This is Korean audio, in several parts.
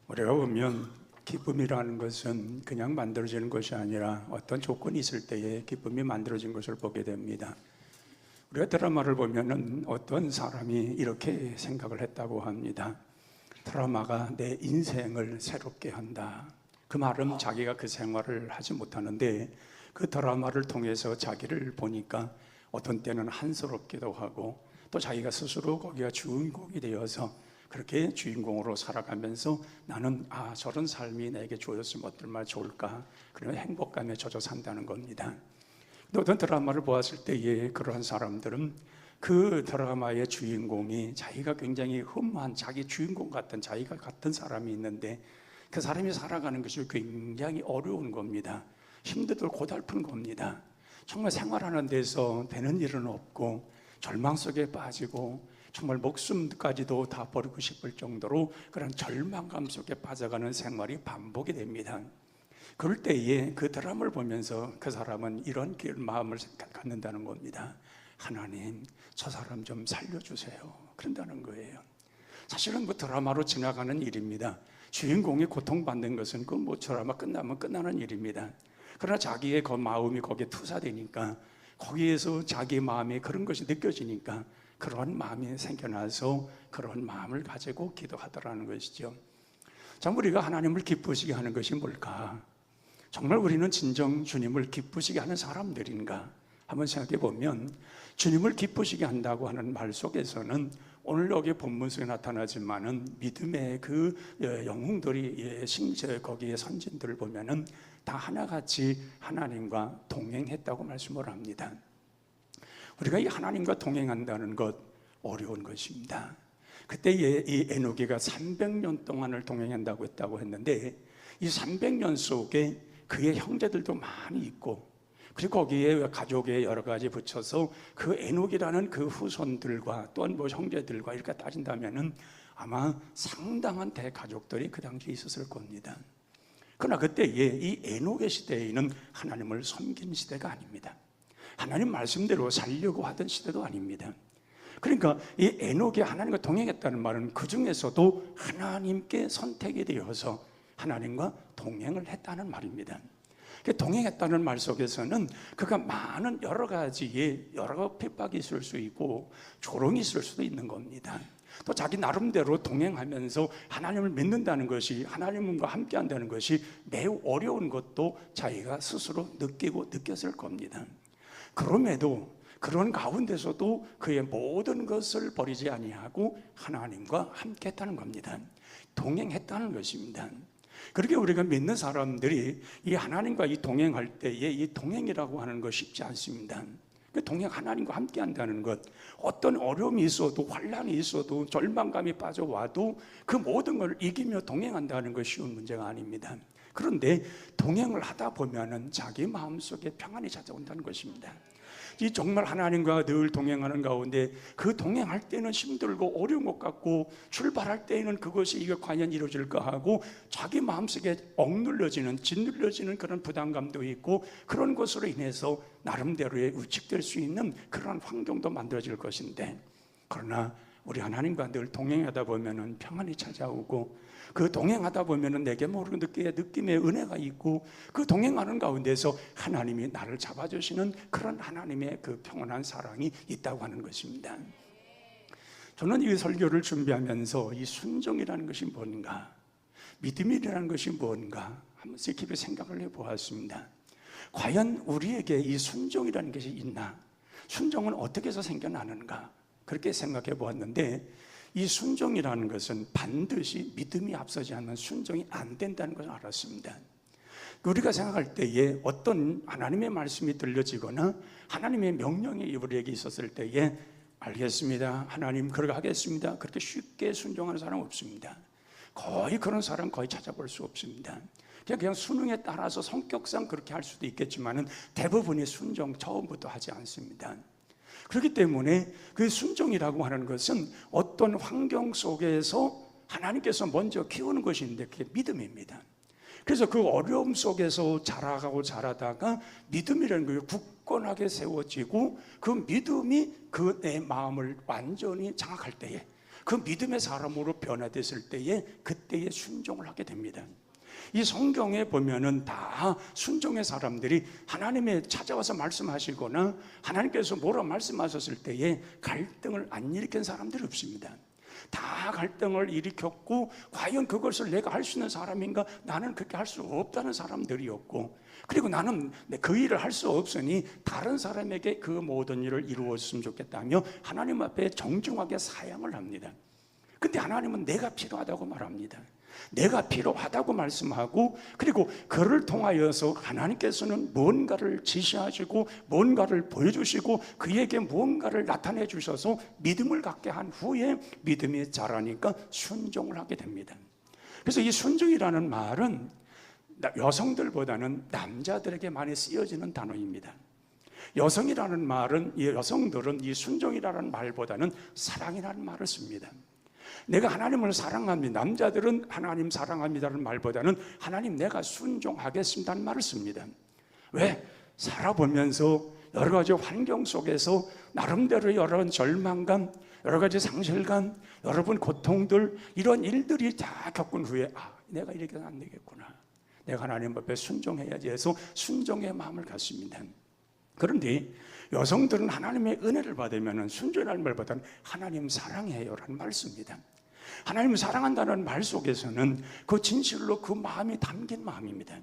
우리가 보면 기쁨이라는 것은 그냥 만들어지는 것이 아니라 어떤 조건이 있을 때에 기쁨이 만들어진 것을 보게 됩니다. 우리가 드라마를 보면은 어떤 사람이 이렇게 생각을 했다고 합니다. 드라마가 내 인생을 새롭게 한다. 그 말은 자기가 그 생활을 하지 못하는데 그 드라마를 통해서 자기를 보니까 어떤 때는 한스럽기도 하고 또 자기가 스스로 거기가 주인공이 되어서 그렇게 주인공으로 살아가면서 나는 저런 삶이 내게 주어졌으면 얼마나 좋을까, 그런 행복감에 젖어 산다는 겁니다. 어떤 드라마를 보았을 때에 그러한 사람들은 그 드라마의 주인공이 자기가 굉장히 흠한 자기 주인공 같은 자기가 같은 사람이 있는데 그 사람이 살아가는 것이 굉장히 어려운 겁니다. 힘들고 고달픈 겁니다. 정말 생활하는 데서 되는 일은 없고 절망 속에 빠지고 정말 목숨까지도 다 버리고 싶을 정도로 그런 절망감 속에 빠져가는 생활이 반복이 됩니다. 그럴 때에 그 드라마를 보면서 그 사람은 이런 마음을 갖는다는 겁니다. 하나님, 저 사람 좀 살려주세요. 그런다는 거예요. 사실은 뭐 드라마로 지나가는 일입니다. 주인공이 고통받는 것은 그 뭐 드라마 끝나면 끝나는 일입니다. 그러나 자기의 그 마음이 거기에 투사되니까 거기에서 자기 마음에 그런 것이 느껴지니까 그런 마음이 생겨나서 그런 마음을 가지고 기도하더라는 것이죠. 자, 우리가 하나님을 기쁘시게 하는 것이 뭘까? 정말 우리는 진정 주님을 기쁘시게 하는 사람들인가? 한번 생각해 보면 주님을 기쁘시게 한다고 하는 말 속에서는 오늘 여기 본문 속에 나타나지만은 믿음의 그 영웅들이 거기에 선진들을 보면은 다 하나같이 하나님과 동행했다고 말씀을 합니다. 우리가 이 하나님과 동행한다는 것 어려운 것입니다. 그때에 이 에노기가 300년 동안을 동행한다고 했는데 이 300년 속에 그의 형제들도 많이 있고 그리고 거기에 가족에 여러 가지 붙여서 그 에녹이라는 그 후손들과 또한 뭐 형제들과 이렇게 따진다면은 아마 상당한 대가족들이 그 당시에 있었을 겁니다. 그러나 그때에 이 에녹의 시대에는 하나님을 섬긴 시대가 아닙니다. 하나님 말씀대로 살려고 하던 시대도 아닙니다. 그러니까 이 에녹이 하나님과 동행했다는 말은 그 중에서도 하나님께 선택이 되어서 하나님과 동행을 했다는 말입니다. 동행했다는 말 속에서는 그가 많은 여러 가지의 여러 핍박이 있을 수 있고 조롱이 있을 수도 있는 겁니다. 또 자기 나름대로 동행하면서 하나님을 믿는다는 것이, 하나님과 함께 한다는 것이 매우 어려운 것도 자기가 스스로 느꼈을 겁니다. 그럼에도 그런 가운데서도 그의 모든 것을 버리지 아니하고 하나님과 함께 했다는 겁니다. 동행했다는 것입니다. 그렇게 우리가 믿는 사람들이 이 하나님과 이 동행할 때에 이 동행이라고 하는 것 쉽지 않습니다. 그 동행, 하나님과 함께 한다는 것, 어떤 어려움이 있어도 환난이 있어도 절망감이 빠져와도 그 모든 걸 이기며 동행한다는 것이 쉬운 문제가 아닙니다. 그런데 동행을 하다 보면은 자기 마음속에 평안이 찾아온다는 것입니다. 이 정말 하나님과 늘 동행하는 가운데 그 동행할 때는 힘들고 어려운 것 같고 출발할 때에는 그것이 이게 과연 이루어질까 하고 자기 마음속에 짓눌려지는 그런 부담감도 있고 그런 것으로 인해서 나름대로의 위축될 수 있는 그런 환경도 만들어질 것인데, 그러나 우리 하나님과 늘 동행하다 보면은 평안이 찾아오고 그 동행하다 보면은 내게 모르는 느낌의 은혜가 있고 그 동행하는 가운데서 하나님이 나를 잡아주시는 그런 하나님의 그 평온한 사랑이 있다고 하는 것입니다. 저는 이 설교를 준비하면서 이 순종이라는 것이 뭔가, 믿음이라는 것이 뭔가 한번 깊이 생각을 해보았습니다. 과연 우리에게 이 순종이라는 것이 있나? 순종은 어떻게 해서 생겨나는가? 그렇게 생각해 보았는데 이 순종이라는 것은 반드시 믿음이 앞서지 않으면 순종이 안 된다는 것을 알았습니다. 우리가 생각할 때에 어떤 하나님의 말씀이 들려지거나 하나님의 명령이 우리에게 있었을 때에 알겠습니다, 하나님 그렇게 하겠습니다, 그렇게 쉽게 순종하는 사람 없습니다. 거의 그런 사람 거의 찾아볼 수 없습니다. 그냥 수능에 따라서 성격상 그렇게 할 수도 있겠지만은 대부분의 순종 처음부터 하지 않습니다. 그렇기 때문에 그 순종이라고 하는 것은 어떤 환경 속에서 하나님께서 먼저 키우는 것인데 그게 믿음입니다. 그래서 그 어려움 속에서 자라다가 믿음이라는 것이 굳건하게 세워지고 그 믿음이 그 내 마음을 완전히 장악할 때에 그 믿음의 사람으로 변화됐을 때에 그때에 순종을 하게 됩니다. 이 성경에 보면은 다 순종의 사람들이 하나님의 찾아와서 말씀하시거나 하나님께서 뭐라 말씀하셨을 때에 갈등을 안 일으킨 사람들이 없습니다. 다 갈등을 일으켰고 과연 그것을 내가 할 수 있는 사람인가? 나는 그렇게 할 수 없다는 사람들이었고, 그리고 나는 그 일을 할 수 없으니 다른 사람에게 그 모든 일을 이루었으면 좋겠다며 하나님 앞에 정중하게 사양을 합니다. 근데 하나님은 내가 필요하다고 말합니다. 내가 필요하다고 말씀하고, 그리고 그를 통하여서 하나님께서는 뭔가를 지시하시고 뭔가를 보여주시고 그에게 무언가를 나타내 주셔서 믿음을 갖게 한 후에 믿음이 자라니까 순종을 하게 됩니다. 그래서 이 순종이라는 말은 여성들보다는 남자들에게 많이 쓰여지는 단어입니다. 여성이라는 말은, 여성들은 이 순종이라는 말보다는 사랑이라는 말을 씁니다. 내가 하나님을 사랑합니다. 남자들은 하나님 사랑합니다라는 말보다는 하나님 내가 순종하겠습니다는 말을 씁니다. 왜? 살아보면서 여러 가지 환경 속에서 나름대로 여러 절망감, 여러 가지 상실감, 여러분 고통들, 이런 일들이 다 겪은 후에 내가 이렇게 안 되겠구나, 내가 하나님 앞에 순종해야지 해서 순종의 마음을 갖습니다. 그런데 여성들은 하나님의 은혜를 받으면 순종이라는 말보다는 하나님 사랑해요라는 말을 씁니다. 하나님 사랑한다는 말 속에서는 그 진실로 그 마음이 담긴 마음입니다.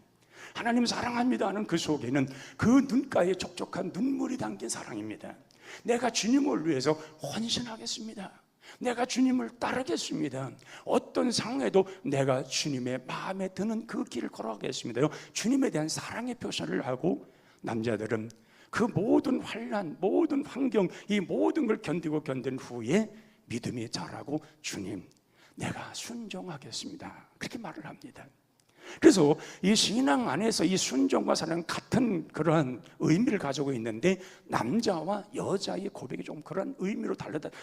하나님 사랑합니다는 그 속에는 그 눈가에 촉촉한 눈물이 담긴 사랑입니다. 내가 주님을 위해서 헌신하겠습니다. 내가 주님을 따르겠습니다. 어떤 상황에도 내가 주님의 마음에 드는 그 길을 걸어가겠습니다. 주님에 대한 사랑의 표현을 하고, 남자들은 그 모든 환난, 모든 환경, 이 모든 걸 견딘 후에 믿음이 자라고 주님, 내가 순종하겠습니다, 그렇게 말을 합니다. 그래서 이 신앙 안에서 이 순종과 사랑은 같은 그러한 의미를 가지고 있는데 남자와 여자의 고백이 좀 그런 의미로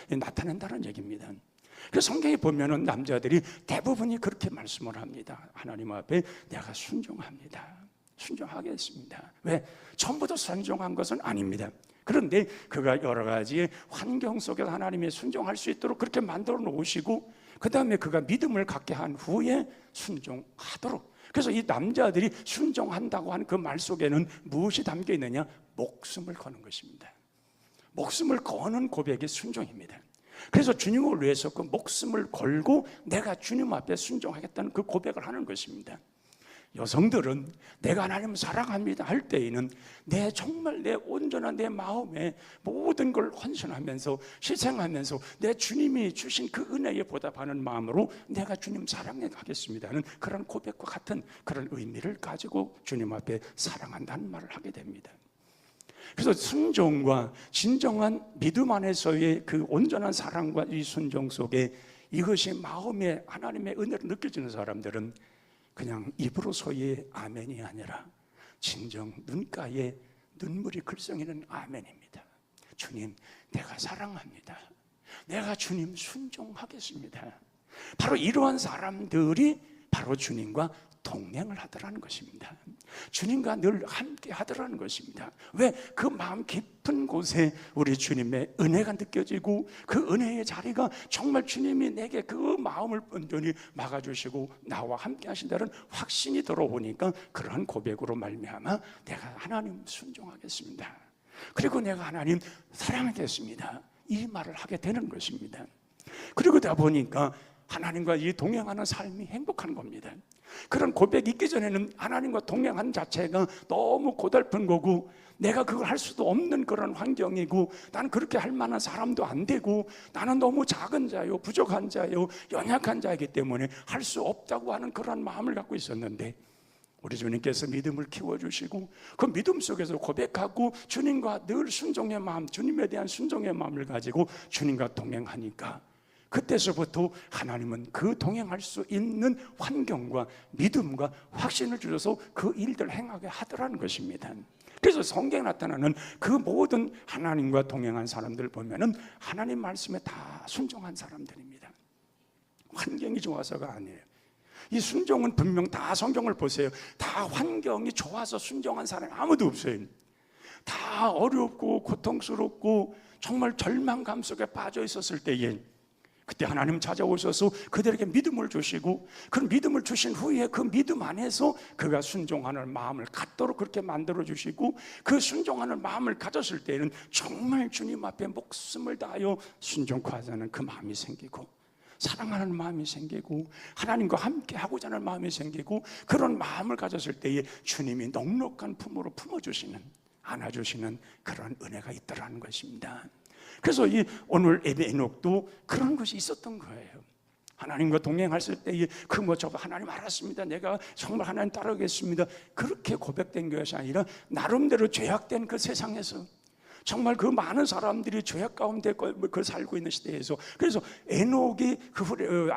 나타낸다는 얘기입니다. 그래서 성경에 보면은 남자들이 대부분이 그렇게 말씀을 합니다. 하나님 앞에 내가 순종합니다, 순종하겠습니다. 왜? 처음부터 순종한 것은 아닙니다. 그런데 그가 여러 가지 환경 속에서 하나님의 순종할 수 있도록 그렇게 만들어 놓으시고, 그 다음에 그가 믿음을 갖게 한 후에 순종하도록. 그래서 이 남자들이 순종한다고 하는 그 말 속에는 무엇이 담겨 있느냐? 목숨을 거는 것입니다. 목숨을 거는 고백이 순종입니다. 그래서 주님을 위해서 그 목숨을 걸고 내가 주님 앞에 순종하겠다는 그 고백을 하는 것입니다. 여성들은 내가 하나님을 사랑합니다 할 때에는 정말 내 온전한 내 마음에 모든 걸 헌신하면서 희생하면서 내 주님이 주신 그 은혜에 보답하는 마음으로 내가 주님 사랑하겠습니다 하는 그런 고백과 같은 그런 의미를 가지고 주님 앞에 사랑한다는 말을 하게 됩니다. 그래서 순종과 진정한 믿음 안에서의 그 온전한 사랑과 이 순종 속에 이것이 마음에 하나님의 은혜를 느껴지는 사람들은 그냥 입으로서의 아멘이 아니라 진정 눈가에 눈물이 글썽이는 아멘입니다. 주님, 내가 사랑합니다. 내가 주님 순종하겠습니다. 바로 이러한 사람들이 바로 주님과 동행을 하더라는 것입니다. 주님과 늘 함께 하더라는 것입니다. 왜? 그 마음 깊은 곳에 우리 주님의 은혜가 느껴지고 그 은혜의 자리가 정말 주님이 내게 그 마음을 온전히 막아주시고 나와 함께 하신다는 확신이 들어오니까 그러한 고백으로 말미암아 내가 하나님 순종하겠습니다, 그리고 내가 하나님 사랑하겠습니다, 이 말을 하게 되는 것입니다. 그리고 다 보니까 하나님과 이 동행하는 삶이 행복한 겁니다. 그런 고백이 있기 전에는 하나님과 동행한 자체가 너무 고달픈 거고 내가 그걸 할 수도 없는 그런 환경이고 나는 그렇게 할 만한 사람도 안 되고 나는 너무 작은 자요, 부족한 자요, 연약한 자이기 때문에 할 수 없다고 하는 그런 마음을 갖고 있었는데 우리 주님께서 믿음을 키워주시고 그 믿음 속에서 고백하고 주님과 늘 순종의 마음, 주님에 대한 순종의 마음을 가지고 주님과 동행하니까 그때서부터 하나님은 그 동행할 수 있는 환경과 믿음과 확신을 주셔서 그 일들을 행하게 하더라는 것입니다. 그래서 성경에 나타나는 그 모든 하나님과 동행한 사람들 보면은 하나님 말씀에 다 순종한 사람들입니다. 환경이 좋아서가 아니에요. 이 순종은 분명 다 성경을 보세요. 다 환경이 좋아서 순종한 사람이 아무도 없어요. 다 어렵고 고통스럽고 정말 절망감 속에 빠져 있었을 때에 그때 하나님 찾아오셔서 그들에게 믿음을 주시고 그 믿음을 주신 후에 그 믿음 안에서 그가 순종하는 마음을 갖도록 그렇게 만들어 주시고 그 순종하는 마음을 가졌을 때는 정말 주님 앞에 목숨을 다하여 순종하자는 그 마음이 생기고 사랑하는 마음이 생기고 하나님과 함께 하고자 하는 마음이 생기고 그런 마음을 가졌을 때에 주님이 넉넉한 품으로 품어주시는 안아주시는 그런 은혜가 있더라는 것입니다. 그래서 이 오늘 예배 에녹도 그런 것이 있었던 거예요. 하나님과 동행했을 때에 저 하나님 알았습니다, 내가 정말 하나님 따르겠습니다, 그렇게 고백된 것이 아니라 나름대로 죄악된 그 세상에서 정말 그 많은 사람들이 죄악 가운데 살고 있는 시대에서 그래서 에녹이 그 후에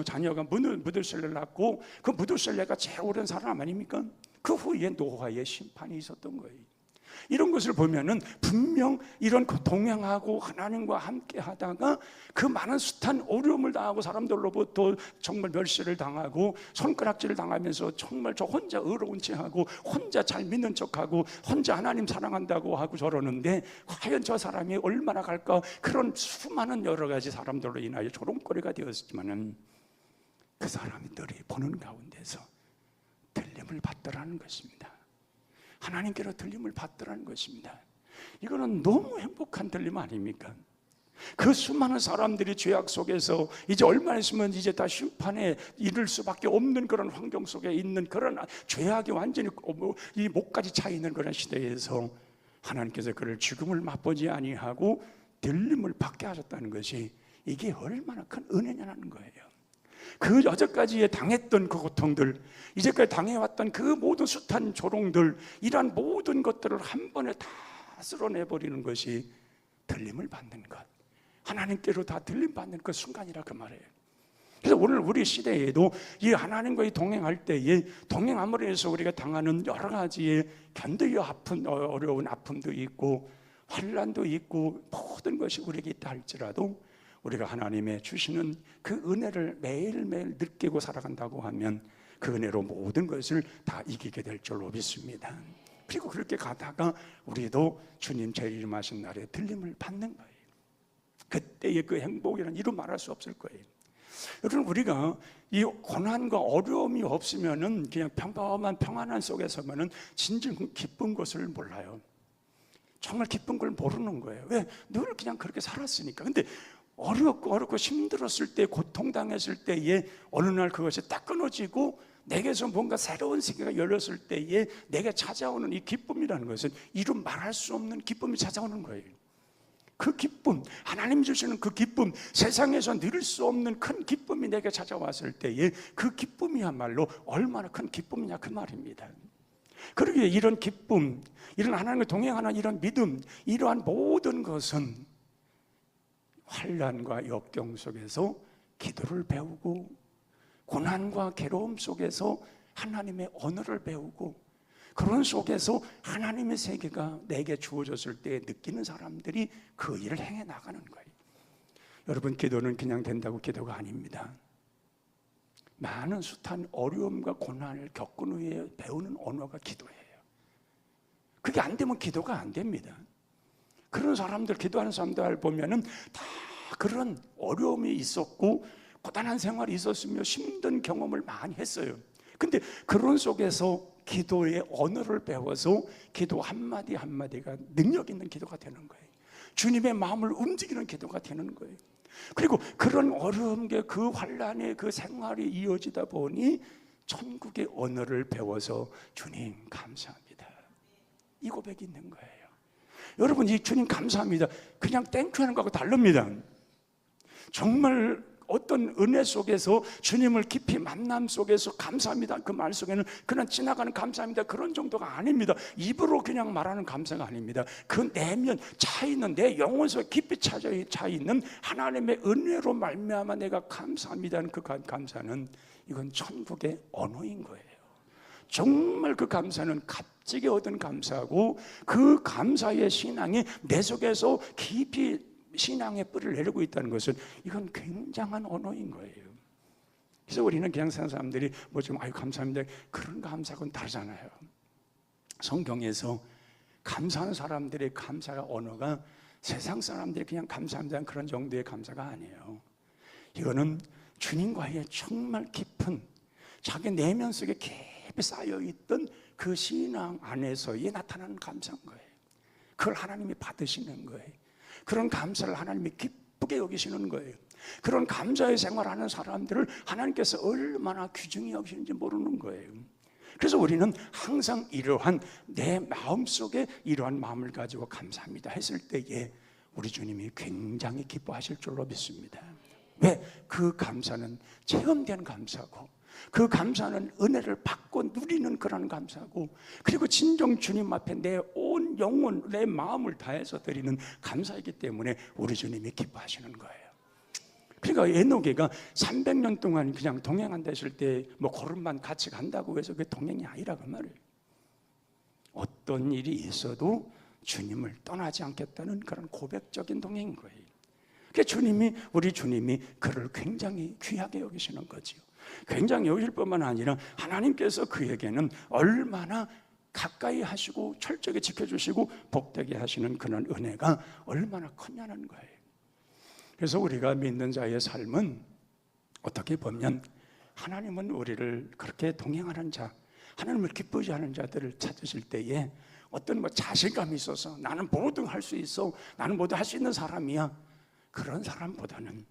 자녀가 무드셀레를 낳고 그 무드셀레가 제일 오랜 사람 아닙니까? 그 후에 노아의 심판이 있었던 거예요. 이런 것을 보면은 분명 이런 동행하고 하나님과 함께 하다가 그 많은 숱한 어려움을 당하고 사람들로부터 정말 멸시를 당하고 손가락질을 당하면서 정말 저 혼자 의로운 척하고 혼자 잘 믿는 척하고 혼자 하나님 사랑한다고 하고 저러는데 과연 저 사람이 얼마나 갈까? 그런 수많은 여러 가지 사람들로 인하여 조롱거리가 되었지만은 그 사람들이 보는 가운데서 들림을 받더라는 것입니다. 하나님께로 들림을 받더라는 것입니다. 이거는 너무 행복한 들림 아닙니까? 그 수많은 사람들이 죄악 속에서 이제 얼마 있으면 이제 다 심판에 이를 수밖에 없는 그런 환경 속에 있는 그런 죄악이 완전히 이 목까지 차 있는 그런 시대에서 하나님께서 그를 죽음을 맛보지 아니하고 들림을 받게 하셨다는 것이 이게 얼마나 큰 은혜냐는 거예요. 그 여태까지 당했던 그 고통들, 이제까지 당해왔던 그 모든 숱한 조롱들, 이러한 모든 것들을 한 번에 다 쓸어내버리는 것이 들림을 받는 것, 하나님께로 다 들림 받는 그 순간이라 그 말이에요. 그래서 오늘 우리 시대에도 이 하나님과의 동행할 때에 동행함으로 해서 우리가 당하는 여러 가지의 견디기 어려운 아픔도 있고 환난도 있고 모든 것이 우리에게 있다 할지라도 우리가 하나님의 주시는 그 은혜를 매일매일 느끼고 살아간다고 하면 그 은혜로 모든 것을 다 이기게 될 줄로 믿습니다. 그리고 그렇게 가다가 우리도 주님 재림하신 날에 들림을 받는 거예요. 그때의 그 행복이란 이루 말할 수 없을 거예요. 여러분, 우리가 이 고난과 어려움이 없으면은 그냥 평범한 평안한 속에서만은 진정 기쁜 것을 몰라요. 정말 기쁜 걸 모르는 거예요. 왜? 늘 그냥 그렇게 살았으니까. 근데 어렵고 힘들었을 때, 고통당했을 때에 어느 날 그것이 딱 끊어지고 내게서 뭔가 새로운 세계가 열렸을 때에 내게 찾아오는 이 기쁨이라는 것은 이루 말할 수 없는 기쁨이 찾아오는 거예요. 그 기쁨, 하나님 주시는 그 기쁨, 세상에서 누릴 수 없는 큰 기쁨이 내게 찾아왔을 때에 그 기쁨이야말로 얼마나 큰 기쁨이냐 그 말입니다. 그러기에 이런 기쁨, 이런 하나님과 동행하는 이런 믿음, 이러한 모든 것은 환난과 역경 속에서 기도를 배우고 고난과 괴로움 속에서 하나님의 언어를 배우고 그런 속에서 하나님의 세계가 내게 주어졌을 때 느끼는 사람들이 그 일을 행해 나가는 거예요. 여러분, 기도는 그냥 된다고 기도가 아닙니다. 많은 숱한 어려움과 고난을 겪은 후에 배우는 언어가 기도예요. 그게 안 되면 기도가 안 됩니다. 그런 사람들, 기도하는 사람들 보면은 다 그런 어려움이 있었고 고단한 생활이 있었으며 힘든 경험을 많이 했어요. 근데 그런 속에서 기도의 언어를 배워서 기도 한마디 한마디가 능력 있는 기도가 되는 거예요. 주님의 마음을 움직이는 기도가 되는 거예요. 그리고 그런 어려운 게 그 환난의 그 생활이 이어지다 보니 천국의 언어를 배워서 주님 감사합니다, 이 고백이 있는 거예요. 여러분, 이 주님 감사합니다 그냥 땡큐 하는 거하고 다릅니다. 정말 어떤 은혜 속에서 주님을 깊이 만남 속에서 감사합니다 그 말 속에는 그냥 지나가는 감사합니다 그런 정도가 아닙니다. 입으로 그냥 말하는 감사가 아닙니다. 그 내면 차 있는 내 영혼 속에 깊이 차 있는 하나님의 은혜로 말미암아 내가 감사합니다는 그 감사는 이건 천국의 언어인 거예요. 정말 그 감사는 값지게 얻은 감사고 그 감사의 신앙이 내 속에서 깊이 신앙의 뿌리를 내리고 있다는 것은 이건 굉장한 언어인 거예요. 그래서 우리는 그냥 사는 사람들이 뭐 좀 아유 감사합니다 그런 감사하고는 다르잖아요. 성경에서 감사하는 사람들의 감사가 언어가 세상 사람들이 그냥 감사합니다 그런 정도의 감사가 아니에요. 이거는 주님과의 정말 깊은 자기 내면 속에 깊이 쌓여있던 그 신앙 안에서의 나타나는 감사인 거예요. 그걸 하나님이 받으시는 거예요. 그런 감사를 하나님이 기쁘게 여기시는 거예요. 그런 감사의 생활하는 사람들을 하나님께서 얼마나 귀중히 여기시는지 모르는 거예요. 그래서 우리는 항상 이러한 내 마음속에 이러한 마음을 가지고 감사합니다 했을 때에 우리 주님이 굉장히 기뻐하실 줄로 믿습니다. 왜? 그 감사는 체험된 감사고, 그 감사는 은혜를 받고 누리는 그런 감사고, 그리고 진정 주님 앞에 내 온 영혼, 내 마음을 다해서 드리는 감사이기 때문에 우리 주님이 기뻐하시는 거예요. 그러니까 에녹이가 300년 동안 그냥 동행한다 했을 때 뭐 걸음만 같이 간다고 해서 그게 동행이 아니라 그 말이에요. 어떤 일이 있어도 주님을 떠나지 않겠다는 그런 고백적인 동행인 거예요. 그러니까 우리 주님이 그를 굉장히 귀하게 여기시는 거죠. 굉장히 여기실 뿐만 아니라 하나님께서 그에게는 얼마나 가까이 하시고 철저하게 지켜주시고 복되게 하시는 그런 은혜가 얼마나 크냐는 거예요. 그래서 우리가 믿는 자의 삶은 어떻게 보면 하나님은 우리를 그렇게 동행하는 자, 하나님을 기쁘지 않은 자들을 찾으실 때에 어떤 자신감이 있어서 나는 뭐든 할 수 있어, 나는 뭐든 할 수 있는 사람이야, 그런 사람보다는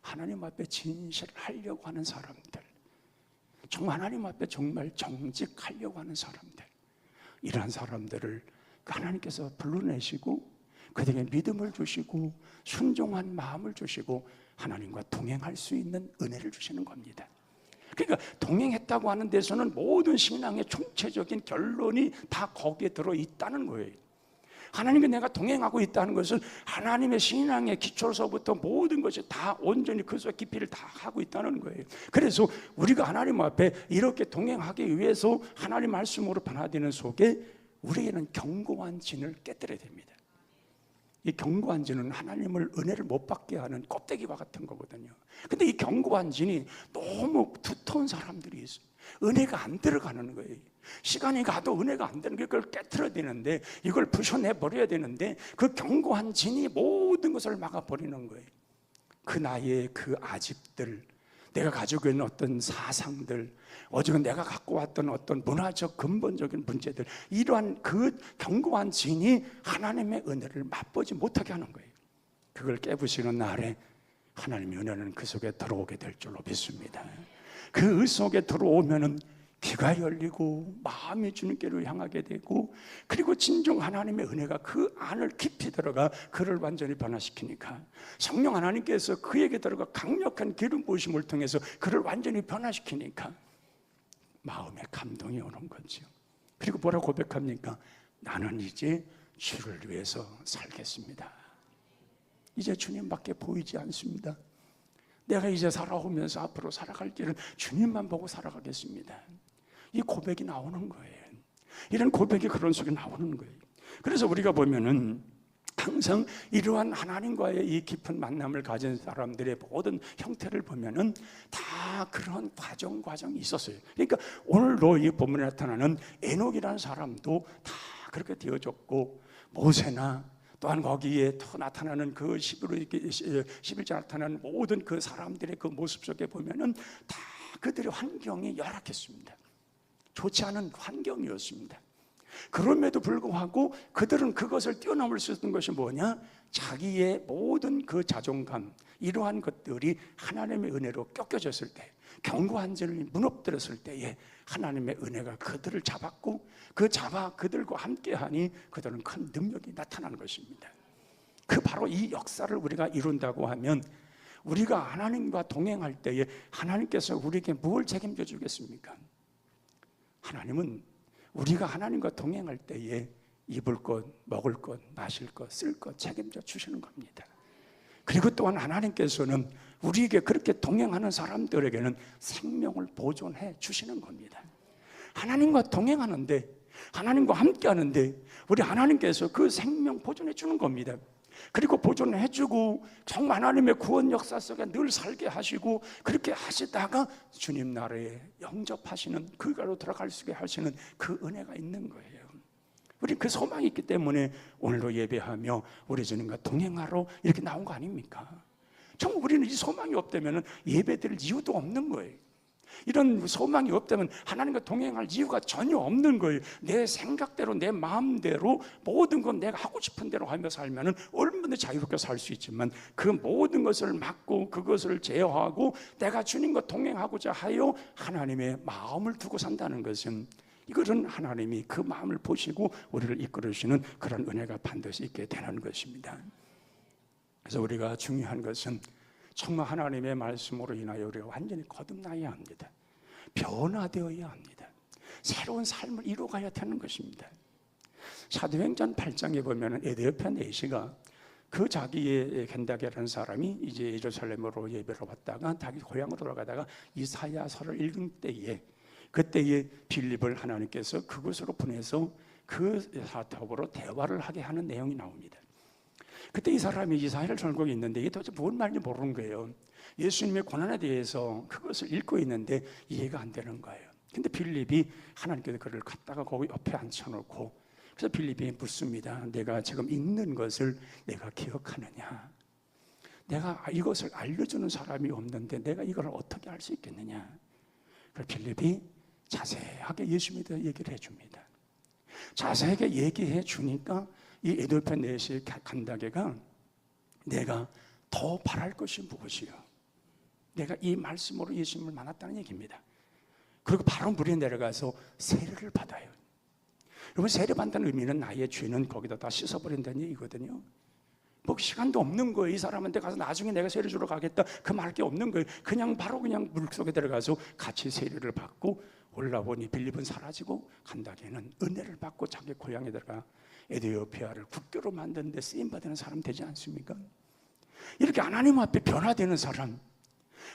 하나님 앞에 진실하려고 하는 사람들, 정말 하나님 앞에 정말 정직하려고 하는 사람들, 이러한 사람들을 하나님께서 불러내시고 그들에게 믿음을 주시고 순종한 마음을 주시고 하나님과 동행할 수 있는 은혜를 주시는 겁니다. 그러니까 동행했다고 하는 데서는 모든 신앙의 총체적인 결론이 다 거기에 들어있다는 거예요. 하나님과 내가 동행하고 있다는 것은 하나님의 신앙의 기초서부터 모든 것이 다 온전히 그 속 깊이를 다 하고 있다는 거예요. 그래서 우리가 하나님 앞에 이렇게 동행하기 위해서 하나님 말씀으로 변화되는 속에 우리에게는 견고한 진을 깨뜨려야 됩니다. 이 견고한 진은 하나님을 은혜를 못 받게 하는 껍데기와 같은 거거든요. 근데 이 견고한 진이 너무 두터운 사람들이 있어요. 은혜가 안 들어가는 거예요. 시간이 가도 은혜가 안 되는 게 그걸 깨트려야 되는데, 이걸 부셔내버려야 되는데 그 견고한 진이 모든 것을 막아버리는 거예요. 그 나이의 그 아집들, 내가 가지고 있는 어떤 사상들, 어제는 내가 갖고 왔던 어떤 문화적 근본적인 문제들, 이러한 그 견고한 진이 하나님의 은혜를 맛보지 못하게 하는 거예요. 그걸 깨부시는 날에 하나님의 은혜는 그 속에 들어오게 될 줄로 믿습니다. 그 속에 들어오면은 귀가 열리고 마음이 주님께로 향하게 되고, 그리고 진정 하나님의 은혜가 그 안을 깊이 들어가 그를 완전히 변화시키니까 성령 하나님께서 그에게 들어가 강력한 기름 부으심을 통해서 그를 완전히 변화시키니까 마음에 감동이 오는 거죠. 그리고 뭐라고 고백합니까? 나는 이제 주를 위해서 살겠습니다. 이제 주님밖에 보이지 않습니다. 내가 이제 살아오면서 앞으로 살아갈 길은 주님만 보고 살아가겠습니다. 이 고백이 나오는 거예요. 이런 고백이 그런 속에 나오는 거예요. 그래서 우리가 보면은 항상 이러한 하나님과의 이 깊은 만남을 가진 사람들의 모든 형태를 보면은 다 그런 과정이 있었어요. 그러니까 오늘도 이 본문에 나타나는 에녹이라는 사람도 다 그렇게 되어졌고, 모세나 또한 거기에 또 나타나는 그 11절 나타나는 모든 그 사람들의 그 모습 속에 보면은 다 그들의 환경이 열악했습니다. 좋지 않은 환경이었습니다. 그럼에도 불구하고 그들은 그것을 뛰어넘을 수 있는 것이 뭐냐? 자기의 모든 그 자존감, 이러한 것들이 하나님의 은혜로 꺾여졌을 때, 견고한 진을 무너뜨렸을 때에 하나님의 은혜가 그들을 잡았고, 그들과 함께하니 그들은 큰 능력이 나타나는 것입니다. 바로 이 역사를 우리가 이룬다고 하면, 우리가 하나님과 동행할 때에 하나님께서 우리에게 뭘 책임져 주겠습니까? 하나님은 우리가 하나님과 동행할 때에 입을 것, 먹을 것, 마실 것, 쓸 것 책임져 주시는 겁니다. 그리고 또한 하나님께서는 우리에게 그렇게 동행하는 사람들에게는 생명을 보존해 주시는 겁니다. 하나님과 동행하는데, 하나님과 함께하는데 우리 하나님께서 그 생명 보존해 주는 겁니다. 그리고 보존해 주고 정말 하나님의 구원 역사 속에 늘 살게 하시고, 그렇게 하시다가 주님 나라에 영접하시는, 그가로 들어갈 수 있게 하시는 그 은혜가 있는 거예요. 우리 그 소망이 있기 때문에 오늘도 예배하며 우리 주님과 동행하러 이렇게 나온 거 아닙니까? 정말 우리는 이 소망이 없다면 예배드릴 이유도 없는 거예요. 이런 소망이 없다면 하나님과 동행할 이유가 전혀 없는 거예요. 내 생각대로 내 마음대로 모든 건 내가 하고 싶은 대로 하며 살면 얼마나 자유롭게 살 수 있지만, 그 모든 것을 막고 그것을 제어하고 내가 주님과 동행하고자 하여 하나님의 마음을 두고 산다는 것은, 이것은 하나님이 그 마음을 보시고 우리를 이끌으시는 그런 은혜가 반드시 있게 되는 것입니다. 그래서 우리가 중요한 것은 정말 하나님의 말씀으로 인하여 우리가 완전히 거듭나야 합니다. 변화되어야 합니다. 새로운 삶을 이루어가야 되는 것입니다. 사도행전 8장에 보면 에디오피아 내시가 그 자기의 겐다게라는 사람이 이제 예루살렘으로 예배로 왔다가 자기 고향으로 돌아가다가 이사야서를 읽은 때에, 그때에 빌립을 하나님께서 그곳으로 보내서 그 사도하고 대화를 하게 하는 내용이 나옵니다. 그때 이 사람이 이사야를 전고 있는데 이게 도대체 뭔 말인지 모르는 거예요. 예수님의 고난에 대해서 그것을 읽고 있는데 이해가 안 되는 거예요. 근데 빌립이 하나님께서 그를 갖다가 거기 옆에 앉혀놓고, 그래서 빌립이 묻습니다. 내가 지금 읽는 것을 내가 기억하느냐? 내가 이것을 알려주는 사람이 없는데 내가 이걸 어떻게 알 수 있겠느냐? 그래서 빌립이 자세하게 예수님에 대해 얘기를 해줍니다. 자세하게 얘기해 주니까 이 에디오피아 내시 간다게가 내가 더 바랄 것이 무엇이요? 내가 이 말씀으로 예수님을 만났다는 얘기입니다. 그리고 바로 물에 내려가서 세례를 받아요. 여러분, 세례 받는 의미는 나의 죄는 거기다 다 씻어버린다는 얘기거든요. 뭐 시간도 없는 거예요. 이 사람한테 가서 나중에 내가 세례 주러 가겠다 그 말 게 없는 거예요. 그냥 바로 그냥 물속에 들어가서 같이 세례를 받고 올라오니 빌립은 사라지고 간다게는 은혜를 받고 자기 고향에 들어가 에디오피아를 국교로 만드는 데 쓰임받는 사람 되지 않습니까? 이렇게 하나님 앞에 변화되는 사람,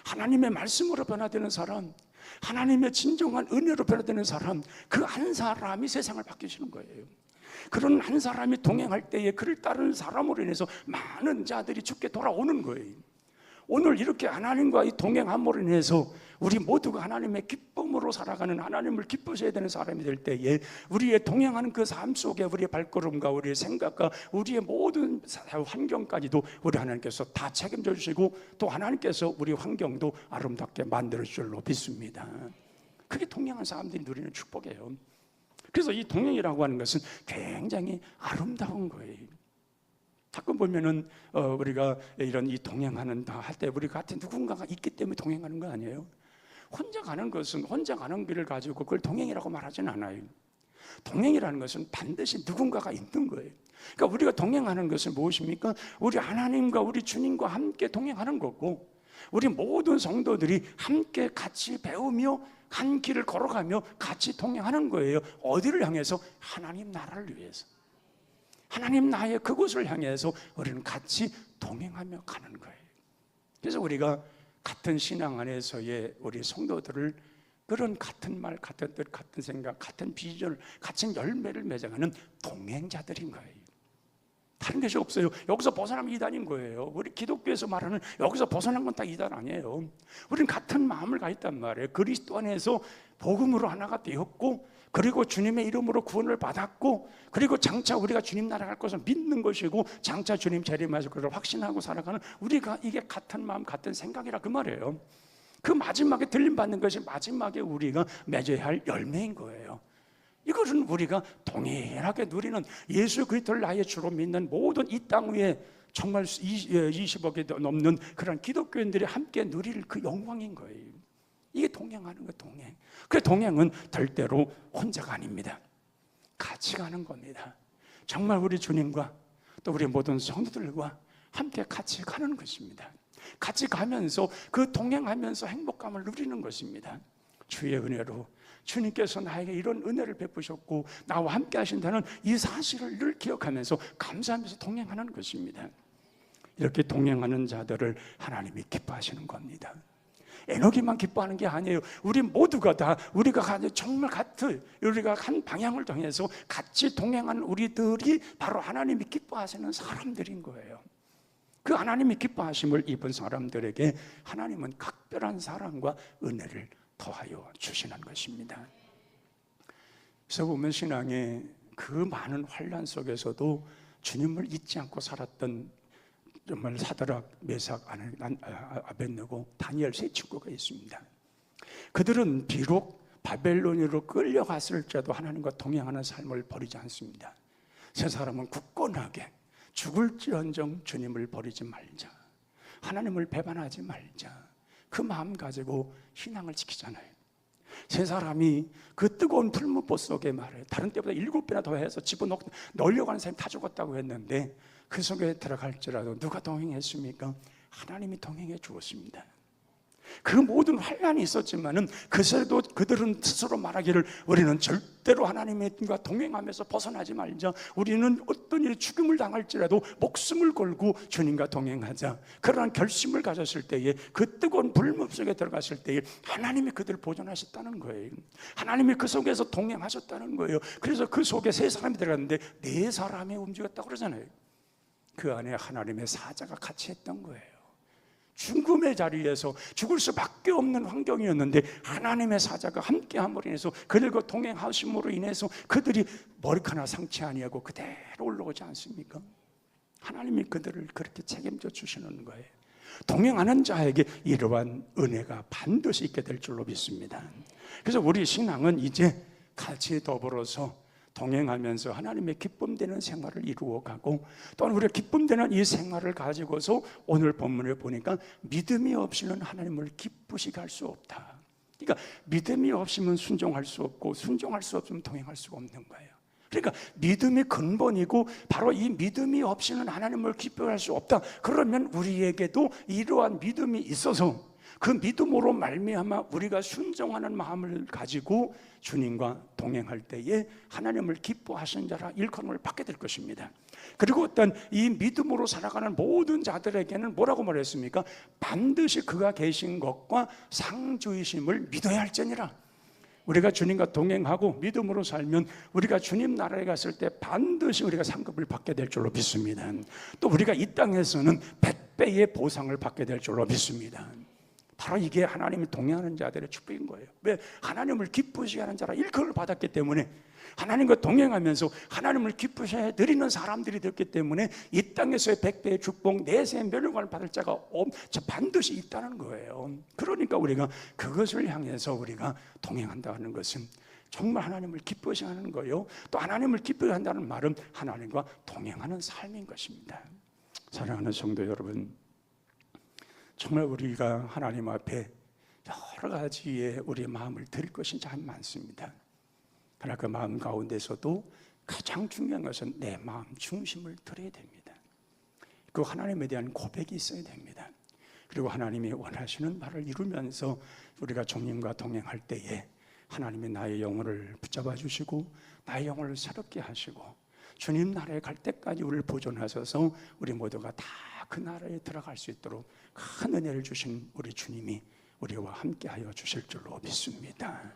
하나님의 말씀으로 변화되는 사람, 하나님의 진정한 은혜로 변화되는 사람, 그 한 사람이 세상을 바뀌시는 거예요. 그런 한 사람이 동행할 때에 그를 따르는 사람으로 인해서 많은 자들이 주께 돌아오는 거예요. 오늘 이렇게 하나님과 이 동행함으로 인해서 우리 모두가 하나님의 기쁨으로 살아가는, 하나님을 기쁘셔야 되는 사람이 될 때에 우리의 동행하는 그 삶 속에 우리의 발걸음과 우리의 생각과 우리의 모든 환경까지도 우리 하나님께서 다 책임져 주시고, 또 하나님께서 우리 환경도 아름답게 만들어 주실 줄로 믿습니다. 그게 동행한 사람들이 누리는 축복이에요. 그래서 이 동행이라고 하는 것은 굉장히 아름다운 거예요. 가끔 보면은 우리가 이런 이 동행하는 다 할 때 우리 같은 누군가가 있기 때문에 동행하는 거 아니에요? 혼자 가는 것은 혼자 가는 길을 가지고 그걸 동행이라고 말하진 않아요. 동행이라는 것은 반드시 누군가가 있는 거예요. 그러니까 우리가 동행하는 것은 무엇입니까? 우리 하나님과 우리 주님과 함께 동행하는 거고, 우리 모든 성도들이 함께 같이 배우며 한 길을 걸어가며 같이 동행하는 거예요. 어디를 향해서? 하나님 나라를 위해서, 하나님 나의 그곳을 향해서 우리는 같이 동행하며 가는 거예요. 그래서 우리가 같은 신앙 안에서의 우리 성도들을 그런 같은 말, 같은 뜻, 같은 생각, 같은 비전을, 같은 열매를 맺어가는 동행자들인 거예요. 다른 것이 없어요. 여기서 벗어나면 이단인 거예요. 우리 기독교에서 말하는 여기서 벗어난 건 다 이단 아니에요. 우리는 같은 마음을 가 있단 말이에요. 그리스도 안에서 복음으로 하나가 되었고, 그리고 주님의 이름으로 구원을 받았고, 그리고 장차 우리가 주님 나라 갈 것을 믿는 것이고, 장차 주님 재림하실 것을 확신하고 살아가는, 우리가 이게 같은 마음 같은 생각이라 그 말이에요. 그 마지막에 들림받는 것이 마지막에 우리가 맺어야 할 열매인 거예요. 이것은 우리가 동일하게 누리는, 예수 그리스도를 나의 주로 믿는 모든 이 땅 위에 정말 20억이 넘는 그런 기독교인들이 함께 누릴 그 영광인 거예요. 이게 동행하는 거, 동행. 그 동행은 절대로 혼자가 아닙니다. 같이 가는 겁니다. 정말 우리 주님과 또 우리 모든 성도들과 함께 같이 가는 것입니다. 같이 가면서 그 동행하면서 행복감을 누리는 것입니다. 주의 은혜로 주님께서 나에게 이런 은혜를 베푸셨고 나와 함께 하신다는 이 사실을 늘 기억하면서 감사하면서 동행하는 것입니다. 이렇게 동행하는 자들을 하나님이 기뻐하시는 겁니다. 에녹이만 기뻐하는 게 아니에요. 우리 모두가 다 우리가 정말 같은, 우리가 한 방향을 통해서 같이 동행하는 우리들이 바로 하나님이 기뻐하시는 사람들인 거예요. 그 하나님이 기뻐하심을 입은 사람들에게 하나님은 각별한 사랑과 은혜를 더하여 주시는 것입니다. 그래서 보면 신앙의 그 많은 환난 속에서도 주님을 잊지 않고 살았던 정말 사드락, 메삭, 아벳느고, 다니엘 세 친구가 있습니다. 그들은 비록 바벨론으로 끌려갔을지라도 하나님과 동행하는 삶을 버리지 않습니다. 세 사람은 굳건하게 죽을지언정 주님을 버리지 말자, 하나님을 배반하지 말자, 그 마음 가지고 신앙을 지키잖아요. 세 사람이 그 뜨거운 풀무보 속에 말해 다른 때보다 7배나 더 해서 집어넣으려고 하는 사람이 다 죽었다고 했는데 그 속에 들어갈지라도 누가 동행했습니까? 하나님이 동행해 주었습니다. 그 모든 환난이 있었지만은 그들은 스스로 말하기를 우리는 절대로 하나님과 동행하면서 벗어나지 말자, 우리는 어떤 일에 죽음을 당할지라도 목숨을 걸고 주님과 동행하자, 그러한 결심을 가졌을 때에 그 뜨거운 불문 속에 들어갔을 때에 하나님이 그들을 보존하셨다는 거예요. 하나님이 그 속에서 동행하셨다는 거예요. 그래서 그 속에 세 사람이 들어갔는데 네 사람이 움직였다고 그러잖아요. 그 안에 하나님의 사자가 같이 했던 거예요. 죽음의 자리에서 죽을 수밖에 없는 환경이었는데 하나님의 사자가 함께함으로 인해서 그들과 동행하심으로 인해서 그들이 머리카락 상치 아니하고 그대로 올라오지 않습니까? 하나님이 그들을 그렇게 책임져 주시는 거예요. 동행하는 자에게 이러한 은혜가 반드시 있게 될 줄로 믿습니다. 그래서 우리 신앙은 이제 같이 더불어서 동행하면서 하나님의 기쁨되는 생활을 이루어가고, 또한 우리가 기쁨되는 이 생활을 가지고서 오늘 본문을 보니까 믿음이 없이는 하나님을 기쁘시게 할 수 없다. 그러니까 믿음이 없으면 순종할 수 없고, 순종할 수 없으면 동행할 수가 없는 거예요. 그러니까 믿음이 근본이고, 바로 이 믿음이 없이는 하나님을 기쁘게 할 수 없다. 그러면 우리에게도 이러한 믿음이 있어서 그 믿음으로 말미암아 우리가 순종하는 마음을 가지고 주님과 동행할 때에 하나님을 기뻐하시는 자라 일컬음을 받게 될 것입니다. 그리고 어떤 이 믿음으로 살아가는 모든 자들에게는 뭐라고 말했습니까? 반드시 그가 계신 것과 상주이심을 믿어야 할지니라. 우리가 주님과 동행하고 믿음으로 살면 우리가 주님 나라에 갔을 때 반드시 우리가 상급을 받게 될 줄로 믿습니다. 또 우리가 이 땅에서는 100배의 보상을 받게 될 줄로 믿습니다. 바로 이게 하나님이 동행하는 자들의 축복인 거예요. 왜? 하나님을 기쁘시게 하는 자라 일컬음을 받았기 때문에, 하나님과 동행하면서 하나님을 기쁘시게 드리는 사람들이 됐기 때문에 이 땅에서의 100배의 축복, 내세의 멸류관을 받을 자가 반드시 있다는 거예요. 그러니까 우리가 그것을 향해서 우리가 동행한다는 것은 정말 하나님을 기쁘시게 하는 거예요. 또 하나님을 기쁘게 한다는 말은 하나님과 동행하는 삶인 것입니다. 사랑하는 성도 여러분, 정말 우리가 하나님 앞에 여러 가지의 우리의 마음을 드릴 것이 참 많습니다. 그러나 그 마음 가운데서도 가장 중요한 것은 내 마음 중심을 드려야 됩니다. 그 하나님에 대한 고백이 있어야 됩니다. 그리고 하나님이 원하시는 바를 이루면서 우리가 주님과 동행할 때에 하나님이 나의 영혼을 붙잡아 주시고 나의 영혼을 새롭게 하시고 주님 나라에 갈 때까지 우리를 보존하셔서 우리 모두가 다 그 나라에 들어갈 수 있도록 큰 은혜를 주신 우리 주님이 우리와 함께하여 주실 줄로 믿습니다.